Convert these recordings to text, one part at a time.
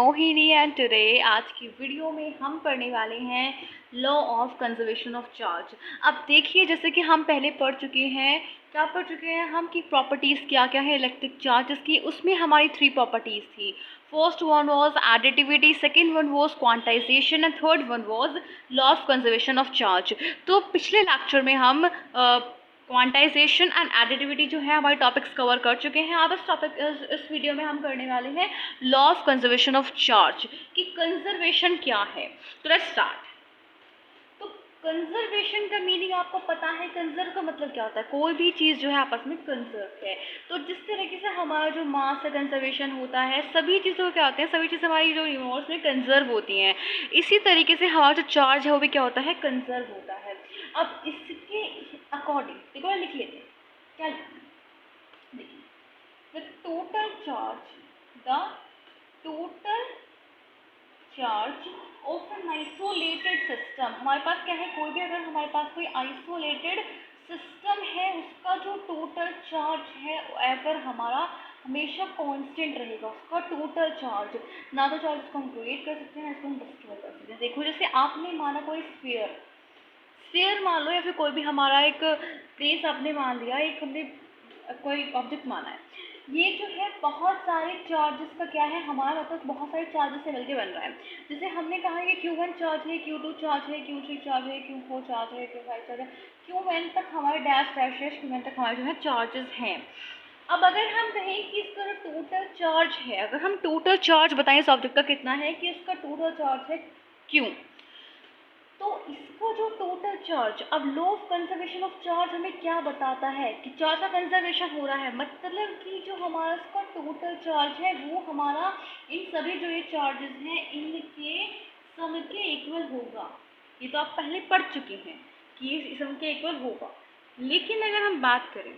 Mohini and today आज की video में हम पढ़ने वाले हैं law of conservation of charge. अब देखिए, जैसे कि हम पहले पढ़ चुके हैं, क्या पढ़ चुके हैं हम कि प्रॉपर्टीज़ क्या क्या है इलेक्ट्रिक चार्जेस की। उसमें हमारी 3 प्रॉपर्टीज़ थी। First one was additivity, second one was quantization and third one was law of conservation of charge. तो पिछले लेक्चर में हम क्वांटाइजेशन एंड एडिटिविटी जो है हमारे टॉपिक्स कवर कर चुके हैं। अब इस वीडियो में हम करने वाले हैं law of conservation of charge कि कंजर्वेशन क्या है। तो लेट्स स्टार्ट। तो कंजर्वेशन का मीनिंग आपको पता है, कंजर्व का मतलब क्या होता है, कोई भी चीज़ जो है आपस में कंजर्व है। तो जिस तरीके से हमारा जो मास का कंजर्वेशन होता है, सभी चीज़ों क्या होते हैं, सभी चीज़ें हमारी जो यूनिवर्स में कंजर्व होती हैं, इसी तरीके से हमारा जो चार्ज है वो भी क्या होता है, कंजर्व होता है। अब इसके अकॉर्डिंग देखो, लिख लेते हैं क्या लिखना है। देखिए, the total charge of an isolated system. हमारे पास क्या है, कोई भी अगर हमारे पास कोई आइसोलेटेड सिस्टम है, उसका जो टोटल चार्ज है अगर हमारा हमेशा कांस्टेंट रहेगा, उसका टोटल चार्ज, ना तो चार्ज इसको हम क्रिएट कर सकते हैं ना इसको हम डिस्ट्रॉय कर सकते हैं। देखो, जैसे आपने माना कोई स्फीयर मान लो, या फिर कोई भी हमारा एक प्लेस आपने मान लिया, एक हमने कोई ऑब्जेक्ट माना है, ये जो है बहुत सारे चार्जेस का क्या है, हमारा मतलब बहुत सारे चार्जेस से मिलकर बन रहा है। जैसे हमने कहा कि Q1 चार्ज है, Q2 चार्ज है, Q3 चार्ज है, Q4 चार्ज है, Q5 चार्ज है, Qn तक हमारे डैश डैश डैश Qn तक हमारे जो है चार्जेस हैं। अब अगर हम कहें कि इसका जो टोटल चार्ज है, अगर हम टोटल चार्ज बताएं इस ऑब्जेक्ट का कितना है, कि इसका टोटल चार्ज है Q, तो इसका जो टोटल चार्ज, अब law of conservation of charge हमें क्या बताता है कि चार्ज का कंजर्वेशन हो रहा है, मतलब कि जो हमारा इसका टोटल चार्ज है वो हमारा इन सभी जो ये चार्जेस हैं इनके सम के इक्वल होगा। ये तो आप पहले पढ़ चुके हैं कि ये सम के इक्वल होगा। लेकिन अगर हम बात करें,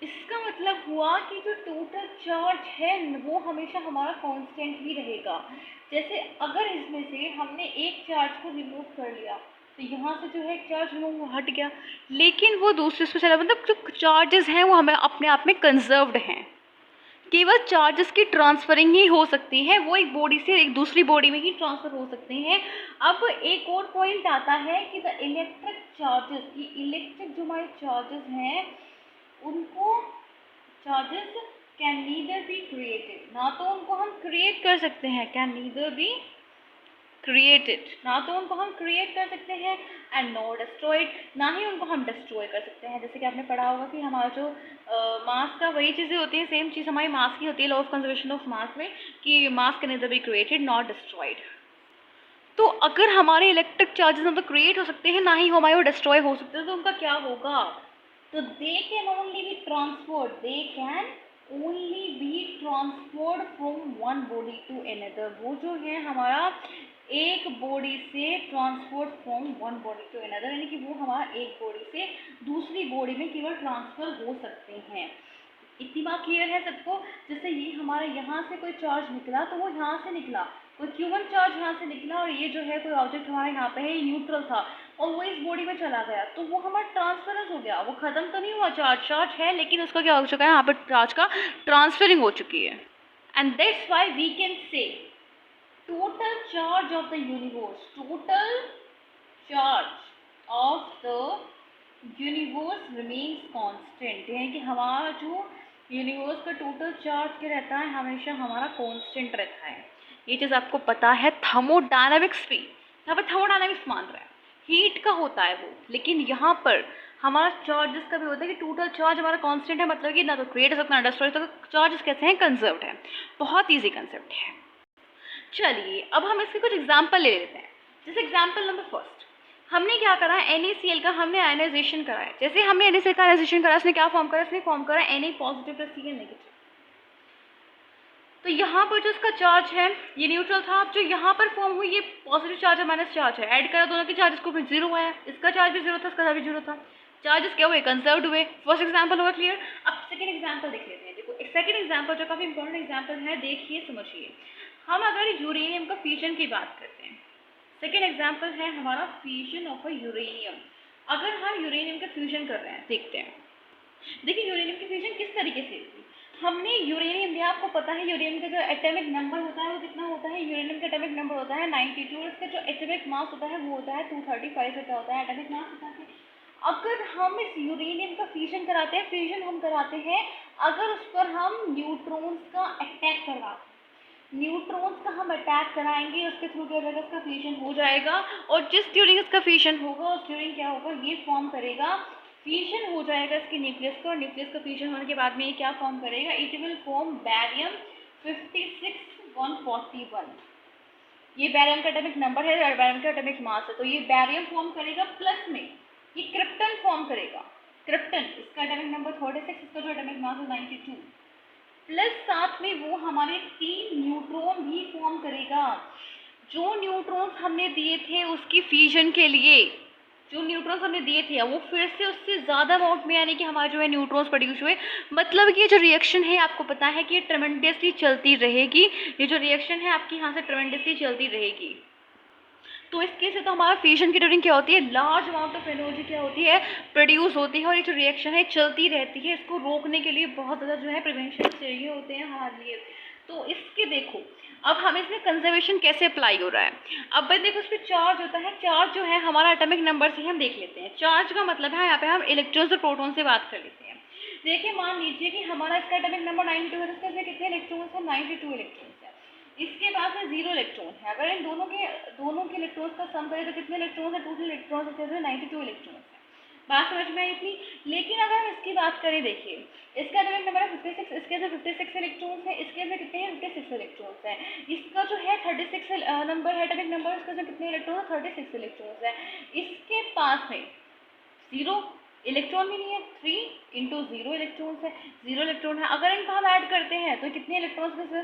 इसका मतलब हुआ कि जो टोटल चार्ज है वो हमेशा हमारा कांस्टेंट ही रहेगा। जैसे अगर इसमें से हमने एक चार्ज को रिमूव कर लिया, तो यहाँ से जो है एक चार्ज रिमूव हट गया, लेकिन वो दूसरे से चला, मतलब जो चार्जेस हैं वो हमें अपने आप में कंजर्व्ड हैं। केवल चार्जेस की ट्रांसफरिंग ही हो सकती है, वो एक बॉडी से एक दूसरी बॉडी में ही ट्रांसफर हो सकते हैं। अब एक और पॉइंट आता है कि द इलेक्ट्रिक चार्जेस, की इलेक्ट्रिक जो हमारे चार्जेस हैं उनको charges can neither be created, ना तो उनको हम क्रिएट कर सकते हैं, कैन नीदर बी क्रिएटेड, ना तो उनको हम क्रिएट कर सकते हैं, एंड नॉट डिस्ट्रॉयड, ना ही उनको हम डिस्ट्रॉय कर सकते हैं। जैसे कि आपने पढ़ा होगा कि हमारा जो मास का वही चीज़ें होती हैं, सेम चीज़ हमारी मास की होती है, law of conservation of mass में, कि मास can neither be created not destroyed. तो अगर हमारे इलेक्ट्रिक चार्जेस ना तो क्रिएट हो सकते हैं, ना ही हमारे वो डिस्ट्रॉय हो सकते हैं, तो उनका क्या होगा, तो they can only be transferred, they can only be transferred from one body to another. वो जो है हमारा एक बॉडी से transferred from one body to another, यानी कि वो हमारा एक बॉडी से दूसरी बॉडी में केवल ट्रांसफर हो सकते हैं। इतनी बात क्लियर है सबको। जैसे ये हमारे यहाँ से कोई चार्ज निकला तो वो यहाँ से निकला, कोई Q1 चार्ज यहाँ से निकला, और ये जो है कोई ऑब्जेक्ट हमारे यहाँ पे है, ये न्यूट्रल था और वो इस बॉडी में चला गया, तो वो हमारा ट्रांसफरेंस हो गया, वो खत्म तो नहीं हुआ, चार्ज है, लेकिन उसका क्या हो चुका है, यहाँ पर चार्ज का ट्रांसफरिंग हो चुकी है। And that's why we can say total charge of the universe, total charge of the universe remains constant, यानी कि हमारा जो यूनिवर्स का टोटल चार्ज क्या रहता है, हमेशा हमारा कांस्टेंट रहता है। ये चीज़ आपको पता है थर्मोडायनामिक्स भी, यहाँ पर थर्मोडायनामिक्स मान रहा है, हीट का होता है वो, लेकिन यहाँ पर हमारा चार्जेस का भी होता है कि टोटल चार्ज हमारा कांस्टेंट है, मतलब कि ना तो क्रिएट हो सकता है ना डिस्ट्रॉय, तो चार्जेस कैसे हैं, कंजर्व्ड है। बहुत ईजी कंसेप्ट है। चलिए अब हम इसके कुछ एग्जाम्पल ले लेते हैं। जैसे एग्जाम्पल नंबर फर्स्ट, हमने क्या करा है, NaCl का हमने आयनाइजेशन करा है। जैसे हमने NaCl का आयनाइजेशन करा, इसने क्या फॉर्म करा, इसने फॉर्म करा Na positive plus Cl negative. तो यहाँ पर जो इसका चार्ज है ये न्यूट्रल था, अब जो यहाँ पर फॉर्म हुई ये पॉजिटिव चार्ज है माइनस चार्ज है, ऐड करा दोनों के चार्जेस को, फिर जीरो आया, इसका चार्ज भी जीरो था, इसका चार्ज भी जीरो था, चार्जेस क्या हुए, कंजर्व्ड हुए। फर्स्ट एग्जाम्पल होगा क्लियर। अब सेकंड एग्जाम्पल देख लेते हैं। देखो सेकंड एग्जाम्पल जो काफ़ी इंपॉर्टेंट एग्जाम्पल है, देखिए समझिए। हम अगर यूरेनियम का फ्यूजन की बात करते हैं, सेकेंड एग्जाम्पल है हमारा फ्यूजन ऑफ अ यूरेनियम। अगर हम यूरेनियम का फ्यूजन कर रहे हैं, देखते हैं। देखिए यूरेनियम की फ्यूजन किस तरीके से होगी। हमने यूरेनियम दिया, आपको पता है यूरेनियम का जो एटॉमिक नंबर होता है वो कितना होता है, यूरेनियम का एटॉमिक नंबर होता है 92, इसका जो एटॉमिक मास होता है वो होता है 235 से क्या होता है एटॉमिक मास होता है। अगर हम इस यूरेनियम का फ्यूजन कराते हैं, फ्यूजन हम कराते हैं अगर उस पर हम न्यूट्रॉन्स का अटैक करवाते हैं, न्यूट्रॉन्स का हम अटैक कराएंगे उसके थ्रू क्या होगा, इसका फ्यूजन हो जाएगा और जिस ड्यूरिंग इसका फ्यूजन होगा उस ड्यूरिंग क्या होगा, ये फॉर्म करेगा, फ्यूजन हो जाएगा इसके न्यूक्लियस का, और न्यूक्लियस का फ्यूजन होने के बाद में ये क्या फॉर्म करेगा, इट विल फॉर्म बैरियम 56141। ये बैरियम का एटॉमिक नंबर है और बैरियम का एटॉमिक मास है, तो ये बैरियम फॉर्म करेगा, प्लस में ये क्रिप्टन फॉर्म करेगा, क्रिप्टन इसका एटॉमिक नंबर 36, इसका जो एटॉमिक मास है 92, प्लस साथ में वो हमारे 3 न्यूट्रॉन भी फॉर्म करेगा। जो न्यूट्रॉन्स हमने दिए थे उसकी फ्यूजन के लिए, जो न्यूट्रॉन्स हमने दिए थे वो फिर से उससे ज़्यादा अमाउंट में, यानी कि हमारे जो है न्यूट्रॉन्स प्रोड्यूस हुए। मतलब कि ये जो रिएक्शन है आपको पता है कि ये ट्रेमेंडसली चलती रहेगी, ये जो रिएक्शन है आपकी यहाँ से ट्रेमेंडसली चलती रहेगी। तो इसके से तो हमारा फ्यूजन की ड्यूरिंग क्या होती है, लार्ज अमाउंट ऑफ एनर्जी क्या होती है, प्रोड्यूस होती है, और ये जो रिएक्शन है चलती रहती है। इसको रोकने के लिए बहुत ज़्यादा जो है प्रिवेंशन चाहिए होते हैं हमारे लिए। तो इसके देखो अब हम इसमें कंजर्वेशन कैसे अप्लाई हो रहा है। अब भाई देखो, उस पर चार्ज होता है, चार्ज जो है हमारा एटॉमिक नंबर से हम देख लेते हैं। चार्ज का मतलब है यहाँ पे हम इलेक्ट्रॉन्स और प्रोटॉन से बात कर लेते हैं। देखिए मान लीजिए कि हमारा इसका एटॉमिक नंबर 92 है, इसके कितने इलेक्ट्रॉन्स है, 92 इलेक्ट्रॉन्स है। इसके बाद में 0 इलेक्ट्रॉन है, अगर इन दोनों के इलेक्ट्रॉन्स का सम करें तो कितने इलेक्ट्रॉन्स है, टोटल इलेक्ट्रॉन्स है 92 इलेक्ट्रॉन्स है। बात समझ में आई इतनी। लेकिन अगर हम इसकी बात करें, देखिए इसका एटॉमिक नंबर है 56, इसके से 56 इलेक्ट्रॉन्स है, इसके से कितने हैं 56 इलेक्ट्रॉन्स है। इसका जो है 36 नंबर है एटॉमिक नंबर, इसके से कितने इलेक्ट्रॉन है 36 इलेक्ट्रॉन्स है। इसके पास में 0 इलेक्ट्रॉन भी नहीं है, 3 इंटू 0 इलेक्ट्रॉन्स है, 0 इलेक्ट्रॉन है। अगर इनको हम ऐड करते हैं तो कितने इलेक्ट्रॉन्स के इसमें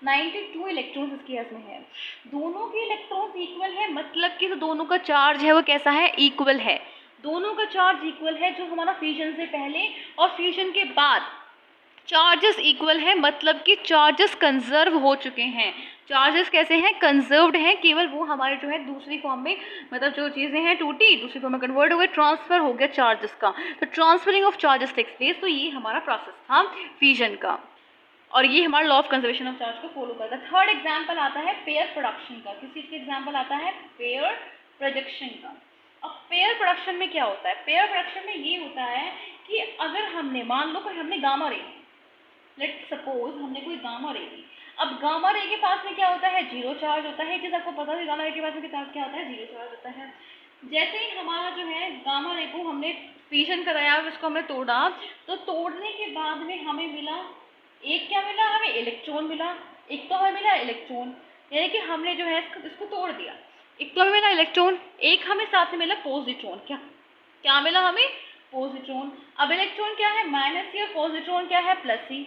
92 इलेक्ट्रॉन्स इसके इसमें है। दोनों के इलेक्ट्रॉन्स इक्वल है, मतलब कि तो दोनों का चार्ज है वो कैसा है, इक्वल है। दोनों का चार्ज इक्वल है, जो हमारा फ्यूजन से पहले और फ्यूजन के बाद चार्जेस इक्वल है, मतलब कि चार्जेस कंजर्व हो चुके हैं। चार्जेस कैसे हैं, कंजर्व्ड हैं, केवल वो हमारे जो है दूसरी फॉर्म में, मतलब जो चीज़ें हैं टूटी दूसरी फॉर्म में कन्वर्ट हो गए, ट्रांसफर हो गया चार्जेस का। तो transferring of charges takes place, तो ये हमारा प्रोसेस था फ्यूजन का, और ये हमारा law of conservation of charge को फॉलो करता है। थर्ड एग्जाम्पल आता है पेयर प्रोडक्शन का। किस चीज़ का एग्जाम्पल आता है, पेयर प्रोडक्शन का। अब पेयर प्रोडक्शन में क्या होता है, पेयर प्रोडक्शन में ये होता है कि अगर हमने मान लो कोई हमने गामा रे, लेट सपोज हमने कोई गामा रे ली। अब गामा रे के पास में क्या होता है, 0 चार्ज होता है, जैसे आपको पता है गामा रे के पास में क्या होता है, 0 चार्ज होता है। जैसे ही हमारा जो है गामा रे को हमने फ्यूजन कराया, उसको हमने तोड़ा, तो तोड़ने के बाद में हमें मिला, एक क्या मिला, हमें इलेक्ट्रॉन मिला। एक तो हमें मिला इलेक्ट्रॉन, यानी कि हमने जो है इसको तोड़ दिया। एक तो हमें मिला इलेक्ट्रॉन, एक हमें साथ में मिला पॉजिट्रॉन। क्या क्या मिला हमें, पॉजिट्रॉन। अब इलेक्ट्रॉन क्या है माइनस सी और पॉजिट्रॉन क्या है प्लस सी।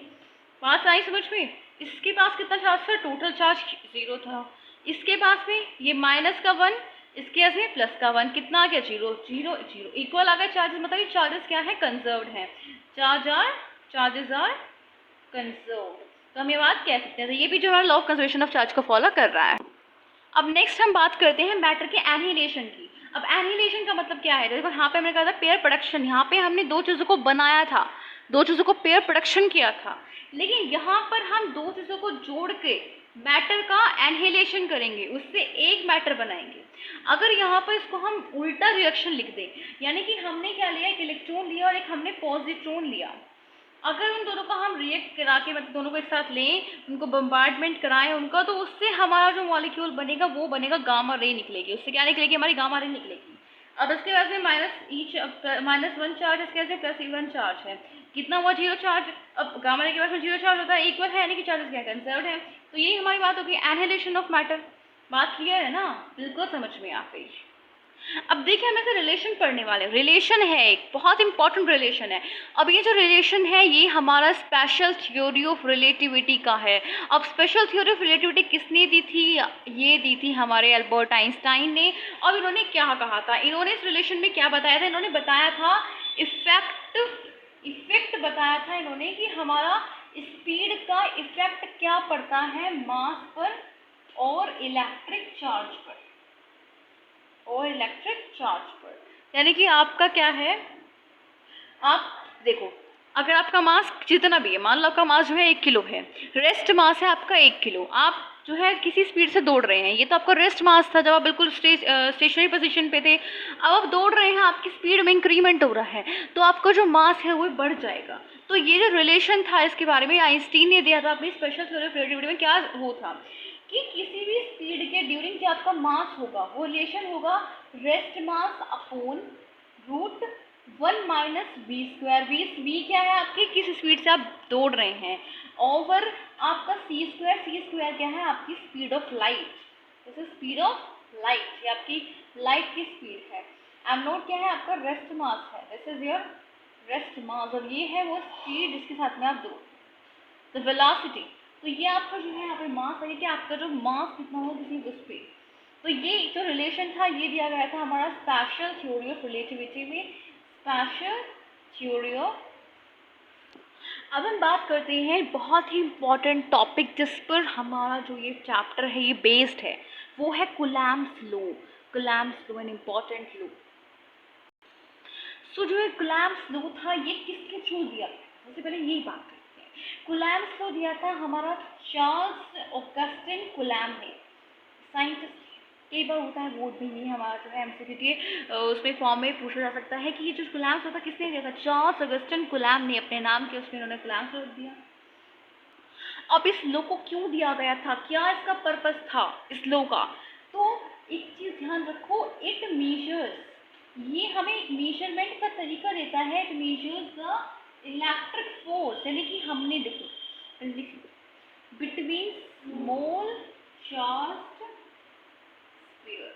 बात आई समझ में। इसके पास कितना चार्ज था, टोटल चार्ज 0 था। इसके पास में ये माइनस का 1, इसके पास में प्लस का 1, कितना आ गया 0 0 0, इक्वल आ गया चार्जेस। मतलब चार्जेस क्या है, कंजर्व्ड है। Charges are conserve. तो हम ये बात कह सकते हैं। तो ये भी जो हमारा law of conservation of charge को फॉलो कर रहा है। अब नेक्स्ट हम बात करते हैं मैटर के एनिहिलेशन की। अब एनिहिलेशन का मतलब क्या है, देखो यहाँ पे हमने कहा था पेयर प्रोडक्शन, यहाँ पे हमने दो चीज़ों को बनाया था, दो चीज़ों को पेयर प्रोडक्शन किया था। लेकिन यहाँ पर हम दो चीज़ों को जोड़ के मैटर का एनिहिलेशन करेंगे, उससे एक मैटर बनाएंगे। अगर यहाँ पर इसको हम उल्टा रिएक्शन लिख दें, यानी कि हमने क्या लिया, एक इलेक्ट्रॉन लिया और एक हमने पॉजिट्रॉन लिया। अगर उन दोनों का हम रिएक्ट करा के, मतलब दोनों को एक साथ लें, उनको बम्बार्डमेंट कराएं उनका, तो उससे हमारा जो मॉलिक्यूल बनेगा वो बनेगा गामा रे निकलेगी। उससे क्या निकलेगी, हमारी गामा रे निकलेगी। अब इसके बाद में -1 चार्ज, इसके बाद +1 चार्ज है, कितना हुआ 0 चार्ज। अब गामा रे के बाद में 0 चार्ज होता है, इक्वल है, यानी कि चार्जेस क्या कंजर्व्ड है। तो यही हमारी बात होगी एनिहिलेशन ऑफ मैटर। बात क्लियर है ना, बिल्कुल समझ में आ गई। अब देखिए हम ऐसे रिलेशन पढ़ने वाले हैं। रिलेशन है एक बहुत इंपॉर्टेंट रिलेशन है। अब ये जो रिलेशन है ये हमारा स्पेशल थ्योरी ऑफ रिलेटिविटी का है। अब स्पेशल थ्योरी ऑफ रिलेटिविटी किसने दी थी, ये दी थी हमारे अल्बर्ट आइंस्टाइन ने। और इन्होंने क्या कहा था, इन्होंने इस रिलेशन में क्या बताया था, इन्होंने बताया था इफेक्ट बताया था इन्होंने कि हमारा स्पीड का इफेक्ट क्या पड़ता है मास पर और इलेक्ट्रिक चार्ज पर, और इलेक्ट्रिक चार्ज पर। यानी कि आपका क्या है, आप देखो अगर आपका मास जितना भी है, मान लो आपका मास जो है 1 किलो है, रेस्ट मास है आपका 1 किलो, आप जो है किसी स्पीड से दौड़ रहे हैं, ये तो आपका रेस्ट मास था जब आप बिल्कुल स्टेशनरी पोजीशन पे थे। अब आप दौड़ रहे हैं, आपकी स्पीड में इंक्रीमेंट हो रहा है, तो आपका जो मास है वो बढ़ जाएगा। तो ये जो रिलेशन था इसके बारे में आइंस्टीन ने दिया था अपनी स्पेशल थ्योरी ऑफ रिलेटिविटी में। क्या वो था कि किसी भी स्पीड के ड्यूरिंग जो आपका मास होगा वो रिलेशन होगा rest mass upon root 1 minus V square. V क्या है आपकी, किस स्पीड से आप दौड़ रहे हैं, ओवर आपका सी स्क्वायर क्या है आपकी speed of light, this is speed of light, ये आपकी लाइट की स्पीड है। एम नोट क्या है आपका रेस्ट मास है, this is your rest mass, और ये है वो स्पीड जिसके साथ में आप दौड़, द वेलोसिटी। तो ये आपका जो है यहाँ पे मास है कि आपका जो मास कितना हो किसी उस पे। तो ये जो रिलेशन था ये दिया गया था हमारा स्पेशल थ्योरी ऑफ रिलेटिविटी में, स्पेशल थ्योरी ऑफ। अब हम बात करते हैं बहुत ही इम्पॉर्टेंट टॉपिक जिस पर हमारा जो ये चैप्टर है ये बेस्ड है, वो है Coulomb's law. Coulomb's law an important law. So जो है कूलम्ब्स लॉ था ये किसके थ्रू दिया, सबसे पहले यही बात करते हैं। कूलम्ब्स लॉ दिया था हमारा चार्ल्स ऑगस्टिन कूलम्ब ने, साइंटिस्ट। कई बार होता है बोर्ड में, ये हमारा जो है एमसीक्यू के उसमें फॉर्म में पूछा जा सकता है कि ये जो कूलम्ब्स लॉ था किसने दिया था, चार्ल्स ऑगस्टिन कूलम्ब ने अपने नाम के उसमें उन्होंने कूलम्ब्स लॉ दिया। अब इस लॉ को क्यों दिया गया था, क्या इसका पर्पस था इस लॉ का, तो एक चीज़ ध्यान रखो, इट मेजर्स, ये हमें एक मेजरमेंट का तरीका देता है, it measures the electric force, यानी कि हमने देखो बिटवीन स्मॉल चार्ज्ड स्फीयर्स।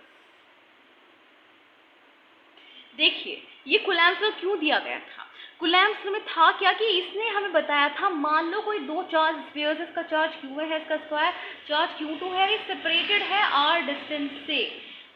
देखिए ये कूलम्ब्स लॉ क्यों दिया गया था, कूलम्ब्स लॉ में था क्या कि इसने हमें बताया था, मान लो कोई दो चार्ज स्फीयर्स, इसका चार्ज Q1 है, इसका स्क्वायर चार्ज Q2 है, ये सेपरेटेड है r डिस्टेंस से।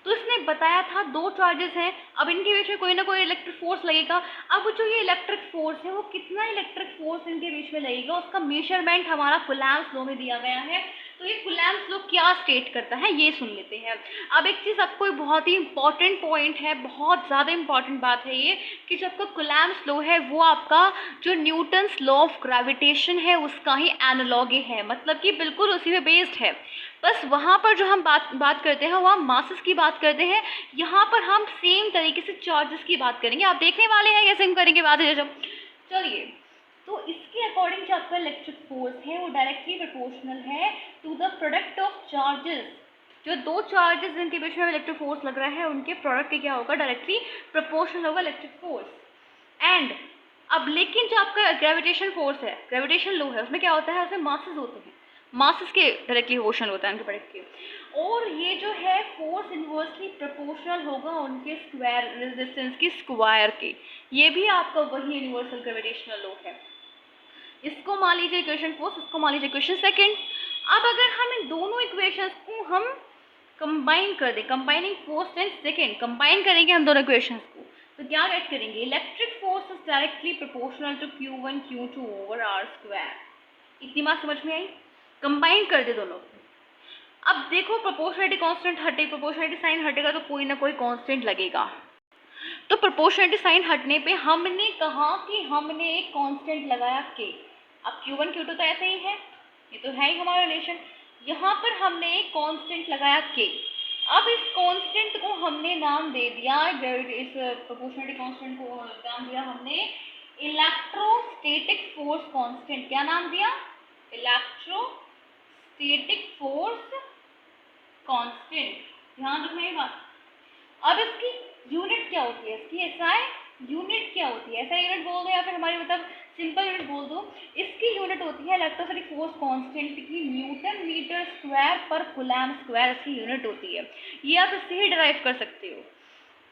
तो इसने बताया था दो चार्जेस हैं, अब इनके बीच में कोई ना कोई इलेक्ट्रिक फोर्स लगेगा। अब जो ये इलेक्ट्रिक फोर्स है वो कितना इलेक्ट्रिक फोर्स इनके बीच में लगेगा, उसका मेजरमेंट हमारा कूलम्ब्स लॉ में दिया गया है। तो ये कूलम्ब्स लॉ क्या स्टेट करता है ये सुन लेते हैं। अब एक चीज़ आपको बहुत ही इंपॉर्टेंट पॉइंट है, बहुत ज़्यादा इंपॉर्टेंट बात है ये, कि जो आपका कूलम्ब्स लॉ है वो आपका जो न्यूटन्स लॉ ऑफ ग्रेविटेशन है उसका ही एनालॉगी है, मतलब कि बिल्कुल उसी पे बेस्ड है। बस वहाँ पर जो हम बात करते हैं वहाँ मासेस की बात करते हैं, यहाँ पर हम सेम तरीके से चार्जेस की बात करेंगे। आप देखने वाले हैं कैसे हम करेंगे बात है जब, चलिए। तो इसके अकॉर्डिंग जो आपका इलेक्ट्रिक फोर्स है वो डायरेक्टली प्रोपोर्शनल है to the product of charges. जो दो चार्जेस जिनके बीच में इलेक्ट्रिक फोर्स लग रहा है उनके प्रोडक्ट के क्या होगा, डायरेक्टली प्रोपोर्शनल होगा इलेक्ट्रिक फोर्स। एंड अब लेकिन जो आपका ग्रेविटेशन फोर्स है, ग्रेविटेशन लॉ है, उसमें क्या होता है, उसमें मासेस होते हैं, मासेस के डायरेक्टली प्रोपोर्शनल होता है उनके प्रोडक्ट के, और ये जो है फोर्स इन्वर्सली प्रोपोर्शनल होगा उनके स्क्वायर रेजिस्टेंस की स्क्वायर के। ये भी आपका वही यूनिवर्सल ग्रेविटेशनल लॉ है। इसको मान लीजिए इक्वेशन फर्स्ट, इसको मान लीजिए इक्वेशन सेकंड। अब अगर हम इन दोनों इक्वेशंस को हम कंबाइन कर दें, combining first and second combine करेंगे हम दोनों इक्वेशंस को, तो क्या गेट करेंगे, electric force is directly proportional to Q1 Q2 over R square. इतनी बात समझ में आई, कंबाइन कर दे दोनों। अब देखो प्रोपोर्शनलिटी कांस्टेंट हटे, प्रोपोर्शनलिटी साइन हटेगा तो कोई ना कोई कांस्टेंट लगेगा। तो प्रोपोर्शनलिटी साइन हटने पे हमने कहा कि हमने एक कांस्टेंट लगाया k। अब Q1 Q2 तो ऐसे ही है, ये तो है ही हमारा रिलेशन, यहाँ पर हमने एक कांस्टेंट लगाया k। अब इस कांस्टेंट को हमने नाम दे दिया, इस प्रोपोर्शनलिटी कांस्टेंट को नाम दिया हमने इलेक्ट्रोस्टैटिक फोर्स कांस्टेंट। क्या नाम दिया, इलेक्ट्रोस्टैटिक फोर्स कांस्टेंट। ध्यान रखना ये बात। अब इसकी यूनिट क्या होती है, इसकी एसआई यूनिट क्या होती है, एसआई यूनिट बोल दो या फिर हमारी मतलब सिंपल यूनिट बोल दो, इसकी यूनिट होती है इलेक्ट्रोस्टैटिक फोर्स कांस्टेंट की न्यूटन मीटर स्क्वायर पर कूलम्ब स्क्वायर, इसकी यूनिट होती है। ये आप इससे ही डिराइव कर सकते हो।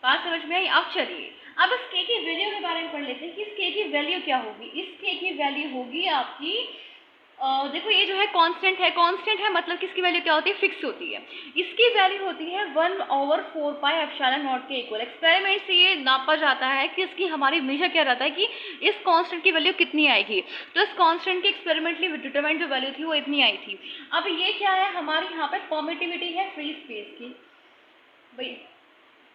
बात समझ में आई। अब चलिए अब इस k की वैल्यू के बारे में पढ़ लेते हैं कि इस k की वैल्यू क्या होगी। इस k की वैल्यू होगी आपकी देखो ये जो है कांस्टेंट है, कांस्टेंट है मतलब किसकी वैल्यू क्या होती है, फिक्स होती है। इसकी वैल्यू होती है 1/4 पाई एप्सिलॉन नॉट के इक्वल। एक्सपेरिमेंट से ये नापा जाता है कि इसकी हमारी हमेशा क्या रहता है कि इस कांस्टेंट की वैल्यू कितनी आएगी। तो इस कांस्टेंट की एक्सपेरिमेंटली डिटरमाइंड जो वैल्यू थी वो इतनी आई थी। अब ये क्या है, हमारी यहाँ पे परमिटिविटी है फ्री स्पेस की। भाई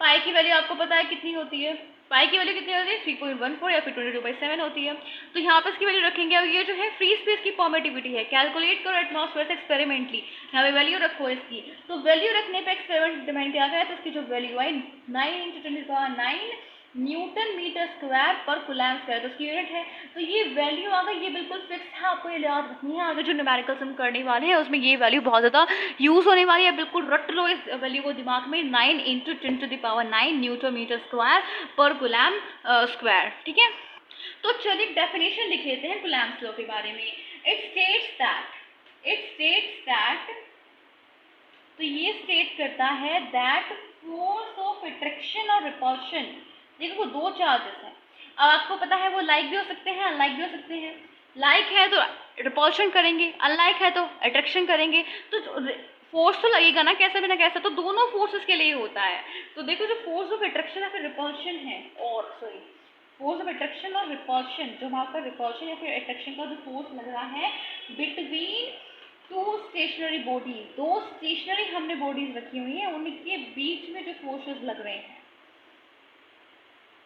पाई की वैल्यू आपको पता है कितनी होती है, पाई की वैल्यू कितनी होती है 3.14 या फिर 22/7 होती है। तो यहाँ पर इसकी वैल्यू रखेंगे। अब ये जो है फ्री स्पेस की परमिटिविटी है, कैलकुलेट करो एटमॉस्फेयर से एक्सपेरिमेंटली, यहाँ पे वैल्यू रखो इसकी। तो वैल्यू रखने पे एक्सपेरिमेंट डिमांड किया गया, तो इसकी जो वैल्यू आई 9 × 10⁹ न्यूटन मीटर स्क्वायर पर कूलम स्क्वायर, तो उसकी यूनिट है। तो ये वैल्यू आ गई, ये बिल्कुल फिक्स है, आपको ये याद रखनी है। आगे जो न्यूमेरिकल्स हम करने वाले हैं उसमें ये वैल्यू बहुत ज़्यादा यूज़ होने वाली है, बिल्कुल रट लो इस वैल्यू को दिमाग में। 9 × 10⁹ न्यूटन मीटर स्क्वायर पर कूलम स्क्वायर, ठीक है। तो चलिए डेफिनेशन लिख लेते हैं कूलम्स लॉ के बारे में। इट स्टेट्स दैट, तो ये स्टेट करता है दैट फोर्स ऑफ अट्रैक्शन और रिपल्शन, देखो वो दो चार्जेस हैं। अब आपको पता है वो लाइक भी हो सकते हैं, अनलाइक भी हो सकते हैं। लाइक है तो रिपल्शन करेंगे, अनलाइक है तो अट्रैक्शन करेंगे। तो फोर्स तो लगेगा ना कैसे भी ना कैसे, तो दोनों फोर्सेस के लिए होता है। तो देखो जो फोर्स ऑफ अट्रैक्शन या फिर रिपल्शन है, और सॉरी फोर्स ऑफ अट्रैक्शन और रिपल्शन, जो वहाँ पर रिपल्शन या फिर अट्रैक्शन का जो फोर्स लग रहा है बिटवीन टू स्टेशनरी बॉडीज, दो स्टेशनरी हमने बॉडीज रखी हुई हैं, उनके बीच में जो फोर्सेस लग रहे हैं,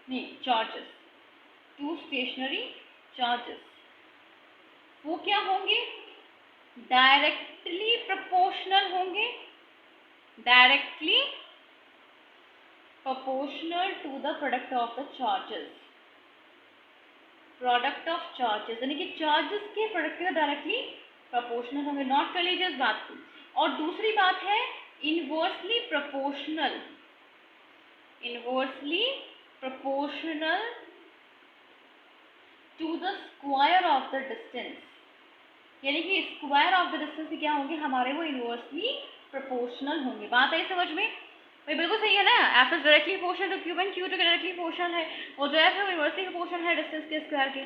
नहीं चार्जेस, टू स्टेशनरी चार्जेस, वो क्या होंगे, डायरेक्टली प्रोपोर्शनल होंगे, directly proportional to the product of the charges, product of charges यानी कि चार्जेस के प्रोडक्ट के डायरेक्टली प्रोपोर्शनल होंगे। नोट कर लीजिए इस बात को। और दूसरी बात है inversely proportional, inversely proportional to the square of the distance, यानी कि स्क्वायर ऑफ द डिस्टेंस क्या होंगे हमारे, वो इनवर्सली प्रोपोर्शनल होंगे। बात आई समझ में भाई? बिल्कुल सही है ना। F is directly proportional to Q and Q two directly proportional है, और जो एफ है वो इनवर्सली प्रोपोर्शनल है डिस्टेंस के स्क्वायर के।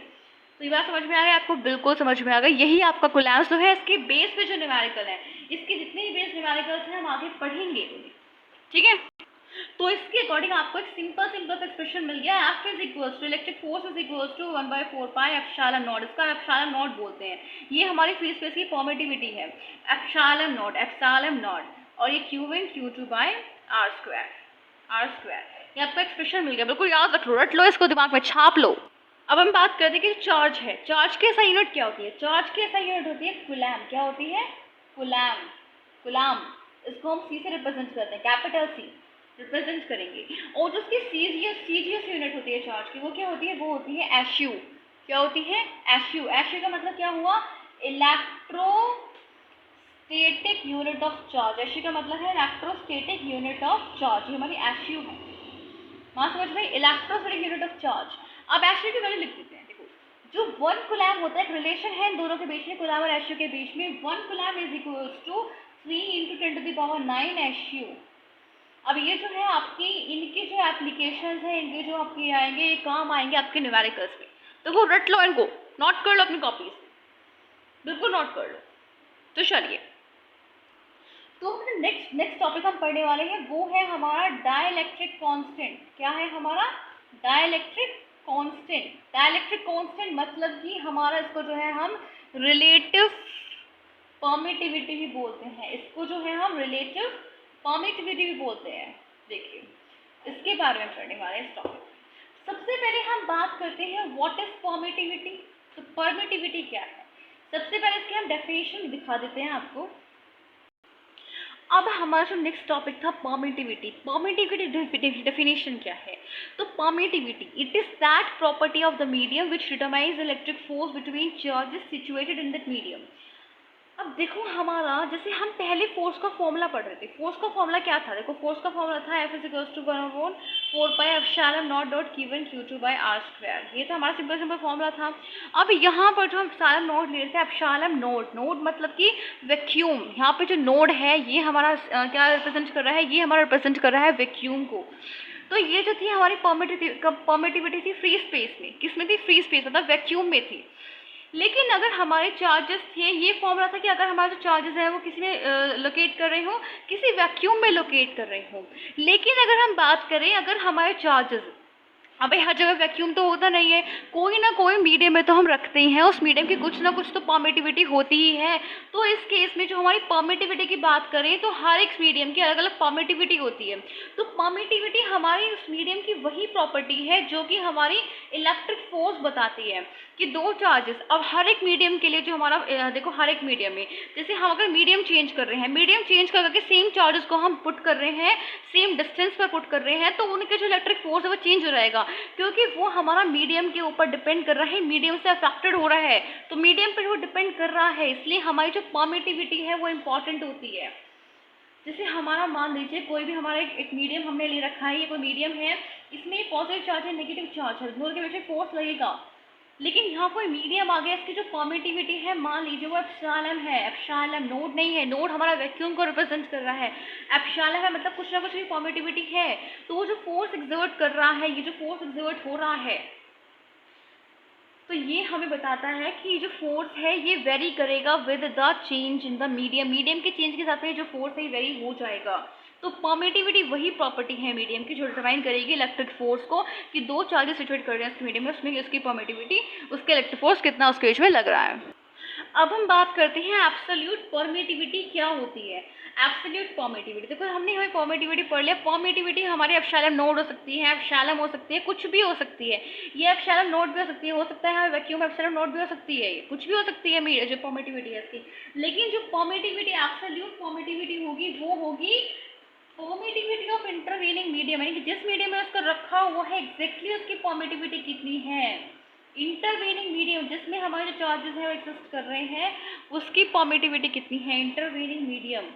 तो ये बात समझ में आ गई आपको? बिल्कुल समझ में आ गई। यही आपका कूलम्स लॉ है। इसके बेस पे जो न्यूमेरिकल है, इसके जितने भी बेस न्यूमेरिकल्स हैं हम आगे पढ़ेंगे, ठीक है। तो इसके अकॉर्डिंग आपको एक सिंपल एक्सप्रेशन मिल गया, F is equals to electric force is equals to 1/4 pi epsilon naught. इसका एप्सिलॉन नॉट बोलते हैं, ये हमारी फ्री स्पेस की परमिटिविटी है, एप्सिलॉन नॉट, और ये Q1Q2/r², ये आपको एक्सप्रेशन मिल गया। बिल्कुल याद रख लो, रट लो इसको, दिमाग में छाप लो। अब हम बात करते हैं कि चार्ज है, चार्ज की ऐसा यूनिट क्या होती है? चार्ज की ऐसा यूनिट होती है कूलम। क्या होती है? कूलम। इसको हम सी से रिप्रेजेंट करते हैं, कैपिटल सी रिप्रेजेंट करेंगे। और जो उसकी सीजीएस यूनिट होती है चार्ज की, वो क्या होती है? वो होती है एसयू। क्या होती है? एसयू। एसयू का मतलब क्या हुआ? Electrostatic unit of charge. ESU का मतलब है इलेक्ट्रोस्टैटिक यूनिट ऑफ चार्ज, ये हमारी एसयू है। वहाँ समझ में? Electrostatic unit of charge. अब एसयू की वैल्यू लिख देते हैं। देखो, जो 1 कूलम होता है, एक रिलेशन है इन दोनों के बीच में, कूलम और एसयू के बीच में। 1 coulomb is equals to 3 × 10⁹ ESU. अब ये जो है आपकी, इनके जो एप्लीकेशंस हैं, इनके जो आपके आएंगे, ये काम आएंगे आपके न्यूमेरिकल्स में। तो वो रट लो, इनको नोट कर लो अपनी कॉपीज, बिल्कुल नोट कर लो। तो चलिए, तो नेक्स्ट टॉपिक हम पढ़ने वाले हैं, वो है हमारा डाइलेक्ट्रिक कांस्टेंट। क्या है हमारा? Dielectric constant. डाइलेक्ट्रिक कांस्टेंट मतलब कि हमारा, इसको जो है हम रिलेटिव परमिटिविटी भी बोलते हैं, इसको जो है हम रिलेटिव परमिटिविटी भी बोलते हैं। देखिए, इसके बारे में पढ़ने वाले इस टॉपिक। सबसे पहले हम बात करते हैं व्हाट इज परमिटिविटी। तो परमिटिविटी क्या है? सबसे पहले इसकी हम डेफिनेशन दिखा देते हैं आपको। अब हमारा जो नेक्स्ट टॉपिक था परमिटिविटी। परमिटिविटी डेफिनेशन क्या है? तो permittivity, it is that property of the medium which determines electric force between charges situated in that medium. अब देखो, हमारा जैसे हम पहले फोर्स का फॉर्मूला पढ़ रहे थे, फोर्स का फॉर्मूला क्या था? देखो, फोर्स का फॉर्मूला था F = 1/4 pi epsilon naught dot Q1 Q2/r²। ये तो हमारा सिंपल फॉर्मूला था। अब यहाँ पर जो हम एप्सिलॉन नॉट ले रहे थे, एप्सिलॉन नोड मतलब कि वैक्यूम। यहाँ पे जो नोड है ये हमारा क्या रिप्रेजेंट कर रहा है? ये हमारा रिप्रेजेंट कर रहा है वैक्यूम को। तो ये जो थी हमारी परमिटिविटी थी फ्री स्पेस में। किस में थी? फ्री स्पेस, मतलब वैक्यूम में थी। लेकिन अगर हमारे चार्जेस थे, ये फॉर्मूला था कि अगर हमारे जो चार्जेस हैं वो किसी में लोकेट कर रहे हो, किसी वैक्यूम में लोकेट कर रहे हो। लेकिन अगर हम बात करें, अगर हमारे चार्जेस अब भाई हर जगह वैक्यूम तो होता नहीं है, कोई ना कोई मीडियम में तो हम रखते ही हैं, उस मीडियम की कुछ ना कुछ तो परमिटिविटी होती ही है। तो इस केस में जो हमारी परमिटिविटी की बात करें तो हर एक मीडियम की अलग अलग परमिटिविटी होती है। तो परमिटिविटी हमारी उस मीडियम की वही प्रॉपर्टी है जो कि हमारी इलेक्ट्रिक फोर्स बताती है कि दो चार्जेस, अब हर एक मीडियम के लिए जो हमारा देखो हर एक मीडियम में, जैसे हम अगर मीडियम चेंज कर रहे हैं, मीडियम चेंज करके सेम चार्जेस को हम पुट कर रहे हैं, सेम डिस्टेंस पर पुट कर रहे हैं, तो उनके जो इलेक्ट्रिक फोर्स है वो चेंज हो जाएगा, क्योंकि वो हमारा मीडियम के ऊपर डिपेंड कर रहा है, मीडियम से अफेक्टेड हो रहा है, तो मीडियम पर वो डिपेंड कर रहा है, इसलिए हमारी जो परमिटिविटी है वो इंपॉर्टेंट होती है। जैसे हमारा मान लीजिए कोई भी हमारा एक मीडियम हमने ले रखा है, ये कोई मीडियम है, इसमें पॉजिटिव चार्ज है नेगेटिव चार्ज है, दोनों के बीच में फोर्स लगेगा, लेकिन यहाँ कोई मीडियम आ गया, इसकी जो परमिटिविटी है मान लीजिए वो एप्सिलॉन है, एप्सिलॉन नोड नहीं है, नोड हमारा वैक्यूम को रिप्रेजेंट कर रहा है, एप्सिलॉन है मतलब कुछ ना कुछ भी परमिटिविटी है, तो वो जो फोर्स एक्सर्ट कर रहा है, ये जो फोर्स एक्सर्ट हो रहा है, तो ये हमें बताता है कि ये जो फोर्स है ये वेरी करेगा with the change in the medium, medium के चेंज के साथ में जो फोर्स है ये वेरी हो जाएगा। तो परमिटिविटी वही प्रॉपर्टी है मीडियम की जो डिटरमाइन करेगी इलेक्ट्रिक फोर्स को, कि दो चार्जेस सिचुएट कर रहे हैं उस मीडियम में, उसमें उसकी परमिटिविटी, उसके इलेक्ट्रिक फोर्स कितना उसके बीच में लग रहा है। अब हम बात करते हैं एब्सोल्यूट परमिटिविटी क्या होती है। एब्सोल्यूट परमिटिविटी, देखो हमने हमें परमिटिविटी पढ़ लिया, परमिटिविटी हमारे एप्सिलॉन नोड हो सकती है, एप्सिलॉन हो सकती है, कुछ भी हो सकती है, ये एप्सिलॉन नोड भी हो सकती है, हो सकता है वैक्यूम एप्सिलॉन नोड भी हो सकती है, ये कुछ भी हो सकती है जो परमिटिविटी है इसकी, लेकिन जो परमिटिविटी एब्सोल्यूट परमिटिविटी होगी वो होगी परमिटिविटी ऑफ इंटरवेनिंग मीडियम, यानी कि जिस मीडियम में उसका रखा हुआ है एग्जैक्टली उसकी परमिटिविटी कितनी है। इंटरवेनिंग मीडियम जिसमें हमारे जो चार्जेस हैं वो एग्जिस्ट कर रहे हैं, उसकी परमिटिविटी कितनी है, इंटरवेनिंग मीडियम,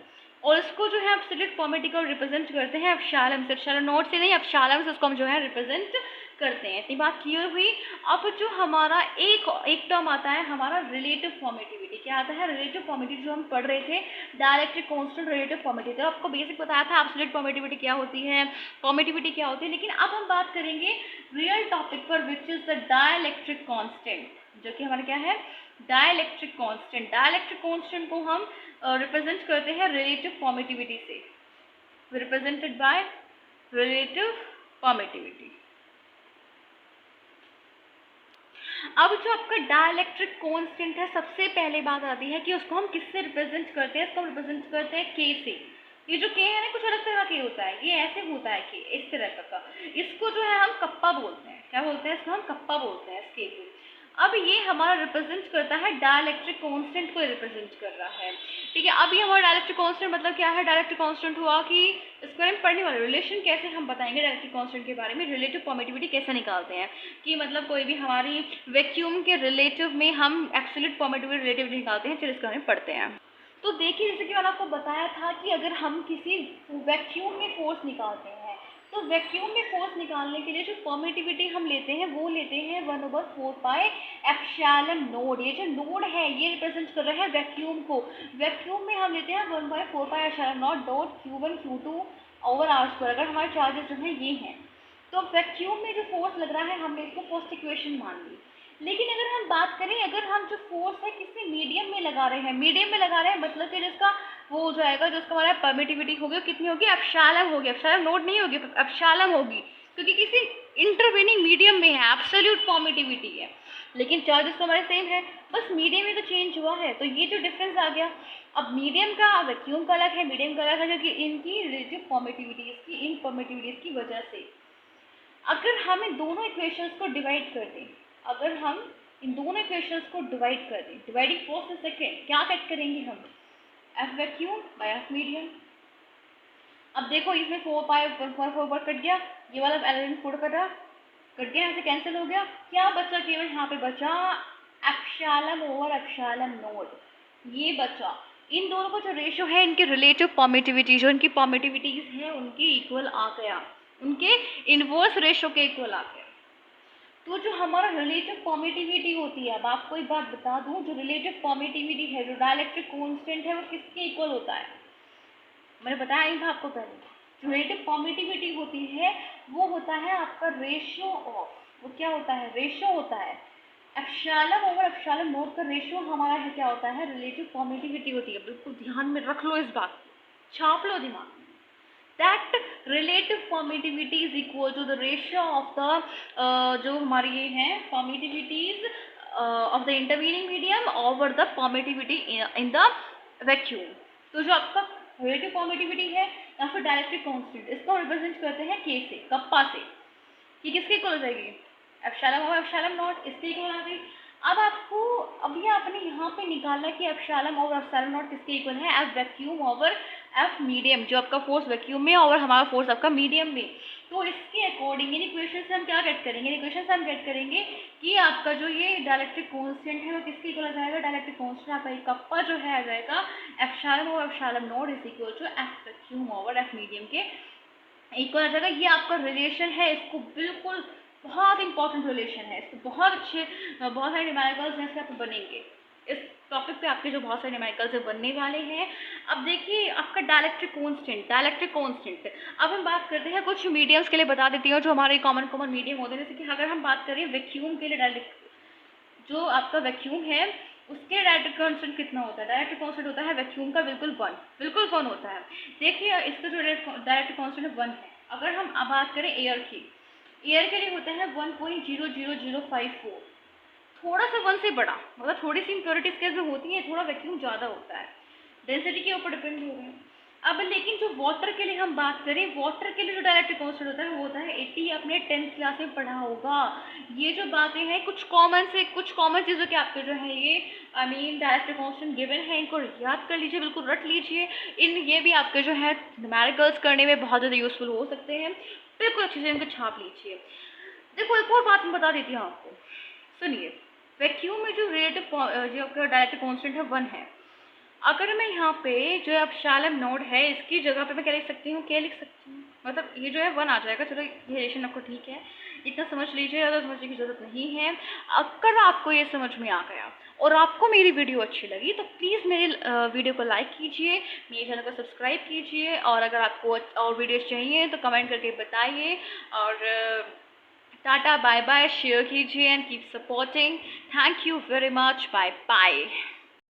और इसको जो है एब्सोल्यूट परमिटिविटी को रिप्रेजेंट करते हैं एप्सिलॉन से, एप्सिलॉन नोड से नहीं, एप्सिलॉन से उसको हम जो है रिप्रेजेंट करते हैं। इतनी बात क्लियर हुई। अब जो हमारा एक टर्म आता है हमारा रिलेटिव परमिटिविटी, क्या आता है रिलेटिव परमिटिविटी, जो हम पढ़ रहे थे डायइलेक्ट्रिक कांस्टेंट रिलेटिव परमिटिविटी, तो आपको बेसिक बताया था एब्सोल्यूट परमिटिविटी क्या होती है, परमिटिविटी क्या होती है, लेकिन अब हम बात करेंगे रियल टॉपिक पर which is the dielectric constant, जो कि हमारा क्या है डायइलेक्ट्रिक कांस्टेंट। डायइलेक्ट्रिक कांस्टेंट को हम रिप्रेजेंट करते हैं रिलेटिव परमिटिविटी से, रिप्रेजेंटेड बाय रिलेटिव परमिटिविटी। अब जो आपका डायइलेक्ट्रिक कांस्टेंट है, सबसे पहले बात आती है कि उसको हम किससे रिप्रेजेंट करते हैं, इसको हम रिप्रेजेंट करते हैं के से। ये जो के है ना कुछ अलग तरह के होता है, ये ऐसे होता है कि इस तरह का, इसको जो है हम कप्पा बोलते हैं, क्या बोलते हैं इसको हम कप्पा बोलते हैं इस के को। अब ये हमारा रिप्रेजेंट करता है डायइलेक्ट्रिक कांस्टेंट को रिप्रेजेंट कर रहा है, ठीक है। अब ये हमारा डायइलेक्ट्रिक कांस्टेंट मतलब क्या है, डायइलेक्ट्रिक कांस्टेंट हुआ कि इसको हम पढ़ने वाले रिलेशन कैसे हम बताएंगे डायइलेक्ट्रिक कांस्टेंट के बारे में, रिलेटिव परमिटिविटी कैसे निकालते हैं, कि मतलब कोई भी हमारी वैक्यूम के रिलेटिव में हम एब्सोल्यूट परमिटिविटी रिलेटिव निकालते हैं, चलिए इसके बारे में पढ़ते हैं। तो देखिए जैसे कि मैंने आपको बताया था कि अगर हम किसी वैक्यूम में फोर्स निकालते हैं, तो वैक्यूम में फोर्स निकालने के लिए जो परमिटिविटी हम लेते हैं वो लेते हैं 1/4 पाई एप्सिलॉन नोड। ये जो नोड है ये रिप्रेजेंट कर रहा है वैक्यूम को, वैक्यूम में हम लेते हैं 1/4 pi epsilon naught dot Q1 Q2 over R square, अगर हमारे चार्जेस जो हैं ये हैं। तो वैक्यूम में जो फोर्स लग रहा है हमने इसको फर्स्ट इक्वेशन मान ली, लेकिन अगर हम बात करें, अगर हम जो फोर्स है किसी मीडियम में लगा रहे हैं, मीडियम में लगा रहे हैं मतलब कि जिसका वो हो जाएगा, जो उसका हमारा परमिटिविटी होगी कितनी होगी, एप्सिलॉन होगी, एप्सिलॉन नोड नहीं होगी, एप्सिलॉन होगी, क्योंकि किसी इंटरवेनिंग मीडियम में है, एब्सोल्यूट परमिटिविटी है, लेकिन चार्जेस तो हमारे सेम है, बस मीडियम में तो चेंज हुआ है, तो ये जो डिफरेंस आ गया। अब मीडियम का वैक्यूम का अलग है, मीडियम का अलग है, जो कि इनकी रिलेटिव परमिटिविटी, इसकी इन परमिटिविटीज की वजह से। अगर हम इन दोनों इक्वेशंस को डिवाइड कर दें, अगर हम इन दोनों इक्वेशंस को डिवाइड कर दें, डिवाइडिंग फर्स्ट और सेकेंड, क्या कट करेंगे हम, F vacuum by F medium. अब देखो इसमें 4 पाई 4 कट गया, ये वाला एलिमेंट फोड़ कट गया, यहाँ से कैंसिल हो गया, क्या बचा, केवल यहाँ पे बचा एप्सिलॉन ओवर एप्सिलॉन नोड, ये बचा। इन दोनों का जो रेशियो है इनकी रिलेटिव परमिटिविटी, जो इनकी परमिटिविटीज है उनके इक्वल आ गया, उनके इनवर्स रेशियो के इक्वल आ गया। तो जो हमारा रिलेटिव परमिटिविटी होती है, अब आपको एक बात बता दूं, जो रिलेटिव परमिटिविटी है, जो डायइलेक्ट्रिक कांस्टेंट है, वो किसके इक्वल होता है, मैंने बताया नहीं था आपको पहले, जो रिलेटिव परमिटिविटी होती है वो होता है आपका रेशियो ऑफ, वो क्या होता है, रेशियो होता है एप्सिलॉन ओवर एप्सिलॉन नोड का रेशियो हमारा है, क्या होता है रिलेटिव परमिटिविटी होती है। बिल्कुल ध्यान में रख लो, इस बात को छाप लो दिमाग में, that relative permittivity is equal to the ratio of the जो हमारी ये हैं permittivities of the intervening medium over the permittivity in the vacuum. तो जो आपका रिलेटिव परमिटिविटी है या फिर डायरेक्ट्रिक कांस्टेंट, इसको रिप्रेजेंट करते हैं के से, कप्पा से। ये किसके इक्वल हो जाएगी? एप्सिलॉन ओवर एप्सिलॉन नॉट, इसके इक्वल आ गई। अब आपको अभी आपने यहाँ पे निकाला कि एप्सिलॉन ओवर एप्सिलॉन नॉट किसके इक्वल है? F vacuum over F medium, जो आपका फोर्स वैक्यूम में और हमारा फोर्स आपका मीडियम में। तो इसके अकॉर्डिंग इन इक्वेशन से हम क्या गेट करेंगे? इक्वेशन से हम गेट करेंगे कि आपका जो ये डायलेक्ट्रिक कांस्टेंट है वो किसके इक्वल आ जाएगा? डायलेक्ट्रिक कांस्टेंट आपका एक कप्पा जो है आ जाएगा epsilon over epsilon naught is equal to F vacuum over F medium के इक्वल आ जाएगा। ये आपका रिलेशन है, इसको बिल्कुल बहुत इंपॉर्टेंट रिलेशन है, इसको बहुत अच्छे बहुत सारे न्यूमेरिकल्स हैं इसके आपको बनेंगे। इस टॉपिक पे आपके जो बहुत सारे न्यूमेरिकल्स बनने वाले हैं। अब देखिए आपका डायलेक्ट्रिक कांस्टेंट। अब हम बात करते हैं कुछ मीडियम्स के लिए, बता देती हूँ जो हमारे कॉमन मीडियम होते हैं। जैसे कि अगर हम बात करें वैक्यूम के लिए, डायलेक्ट्रिक जो आपका वैक्यूम है उसके डायरेक्ट्रिक कांस्टेंट कितना होता है? डायरेक्ट्रिक कांस्टेंट होता है वैक्यूम का बिल्कुल वन होता है। देखिए इसका जो डायरेक्ट्रिक कांस्टेंट है 1 है। अगर हम अब बात करें एयर के लिए होता है 1.00054, थोड़ा सा 1 से बड़ा, मतलब थोड़ी सी इम्प्योरिटी इसके में होती है, थोड़ा वैक्यूम ज़्यादा होता है, डेंसिटी के ऊपर डिपेंड हो रहा है। अब लेकिन जो वाटर के लिए हम बात करें, वाटर के लिए जो डायरेक्ट्रिक कांस्टेंट होता है वो होता है 80। आपने 10th क्लास में पढ़ा होगा। ये जो बातें हैं कुछ कॉमन चीज़ों के आपके जो है ये डायरेक्ट्रिक कांस्टेंट गिवन है, इनको याद कर लीजिए, बिल्कुल रट लीजिए। ये भी आपके जो है न्यूमेरिकल्स करने में बहुत ज़्यादा यूजफुल हो सकते हैं, बिल्कुल अच्छे से इनको छाप लीजिए। देखो एक और बात मैं बता देती हूँ आपको, सुनिए। वैक्यूम में जो रिलेटिव जो आपका डायरेक्ट्रिक कांस्टेंट है 1 है। अगर मैं यहाँ पे जो एप्सिलॉन नॉट है इसकी जगह पे मैं क्या लिख सकती हूँ? मतलब ये जो है 1 आ जाएगा। चलो ये रिलेशन आपको ठीक है, इतना समझ लीजिए, ज़्यादा समझने की ज़रूरत नहीं है। अगर आपको ये समझ में आ गया और आपको मेरी वीडियो अच्छी लगी तो प्लीज़ मेरे वीडियो को लाइक कीजिए, मेरे चैनल को सब्सक्राइब कीजिए, और अगर आपको और वीडियोज़ चाहिए तो कमेंट करके बताइए। और टाटा बाय बाय, शेयर कीजिए and keep supporting. Thank you very much, bye bye.